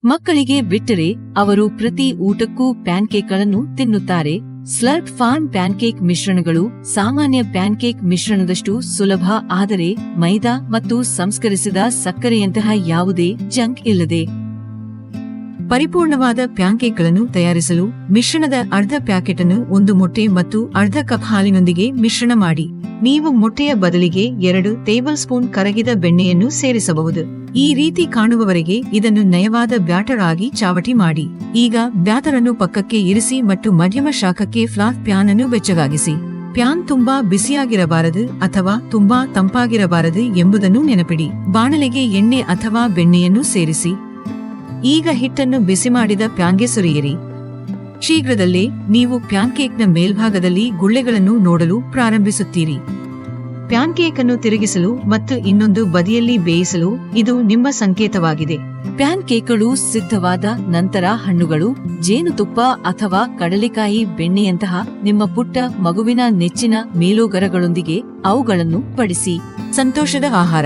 ಮಕ್ಕಳಿಗೆ ಬಿಟ್ಟರೆ ಅವರು ಪ್ರತಿ ಊಟಕ್ಕೂ ಪ್ಯಾನ್ಕೇಕ್ಗಳನ್ನು ತಿನ್ನುತ್ತಾರೆ. ಸ್ಲರ್ಪ್ ಫಾರ್ಮ್ ಪ್ಯಾನ್ಕೇಕ್ ಮಿಶ್ರಣಗಳು ಸಾಮಾನ್ಯ ಪ್ಯಾನ್ಕೇಕ್ ಮಿಶ್ರಣದಷ್ಟು ಸುಲಭ, ಆದರೆ ಮೈದಾ ಮತ್ತು ಸಂಸ್ಕರಿಸಿದ ಸಕ್ಕರೆಯಂತಹ ಯಾವುದೇ ಜಂಕ್ ಇಲ್ಲದೆ ಪರಿಪೂರ್ಣವಾದ ಪ್ಯಾನ್ಕೇಕ್ಗಳನ್ನು ತಯಾರಿಸಲು ಮಿಶ್ರಣದ ಅರ್ಧ ಪ್ಯಾಕೆಟ್ ಅನ್ನು 1 ಮೊಟ್ಟೆ ಮತ್ತು ಅರ್ಧ ಕಪ್ ಹಾಲಿನೊಂದಿಗೆ ಮಿಶ್ರಣ ಮಾಡಿ. ನೀವು ಮೊಟ್ಟೆಯ ಬದಲಿಗೆ 2 ಟೇಬಲ್ ಸ್ಪೂನ್ ಕರಗಿದ ಬೆಣ್ಣೆಯನ್ನು ಸೇರಿಸಬಹುದು. ಈ ರೀತಿ ಕಾಣುವವರೆಗೆ ಇದನ್ನು ನಯವಾದ ಬ್ಯಾಟರ್ ಆಗಿ ಚಾವಟಿ ಮಾಡಿ. ಈಗ ಬ್ಯಾಟರ್ ಅನ್ನು ಪಕ್ಕಕ್ಕೆ ಇರಿಸಿ ಮತ್ತು ಮಧ್ಯಮ ಶಾಖಕ್ಕೆ ಫ್ಲಾಟ್ ಪ್ಯಾನ್ ಅನ್ನು ಬೆಚ್ಚಗಾಗಿಸಿ. ಪ್ಯಾನ್ ತುಂಬಾ ಬಿಸಿಯಾಗಿರಬಾರದು ಅಥವಾ ತುಂಬಾ ತಂಪಾಗಿರಬಾರದು ಎಂಬುದನ್ನು ನೆನಪಿಡಿ. ಬಾಣಲೆಗೆ ಎಣ್ಣೆ ಅಥವಾ ಬೆಣ್ಣೆಯನ್ನು ಸೇರಿಸಿ. ಈಗ ಹಿಟ್ಟನ್ನು ಬಿಸಿ ಮಾಡಿದ ಪ್ಯಾನ್ಗೆ ಸುರಿಯಿರಿ. ಶೀಘ್ರದಲ್ಲೇ ನೀವು ಪ್ಯಾನ್ಕೇಕ್ನ ಮೇಲ್ಭಾಗದಲ್ಲಿ ಗುಳ್ಳೆಗಳನ್ನು ನೋಡಲು ಪ್ರಾರಂಭಿಸುತ್ತೀರಿ. ಪ್ಯಾನ್ಕೇಕ್ ಅನ್ನು ತಿರುಗಿಸಲು ಮತ್ತು ಇನ್ನೊಂದು ಬದಿಯಲ್ಲಿ ಬೇಯಿಸಲು ಇದು ನಿಮ್ಮ ಸಂಕೇತವಾಗಿದೆ. ಪ್ಯಾನ್ಕೇಕ್ಗಳು ಸಿದ್ಧವಾದ ನಂತರ ಹಣ್ಣುಗಳು, ಜೇನುತುಪ್ಪ ಅಥವಾ ಕಡಲೆಕಾಯಿ ಬೆಣ್ಣೆಯಂತಹ ನಿಮ್ಮ ಪುಟ್ಟ ಮಗುವಿನ ನೆಚ್ಚಿನ ಮೇಲೋಗರಗಳೊಂದಿಗೆ ಅವುಗಳನ್ನು ಬಡಿಸಿ. ಸಂತೋಷದ ಆಹಾರ.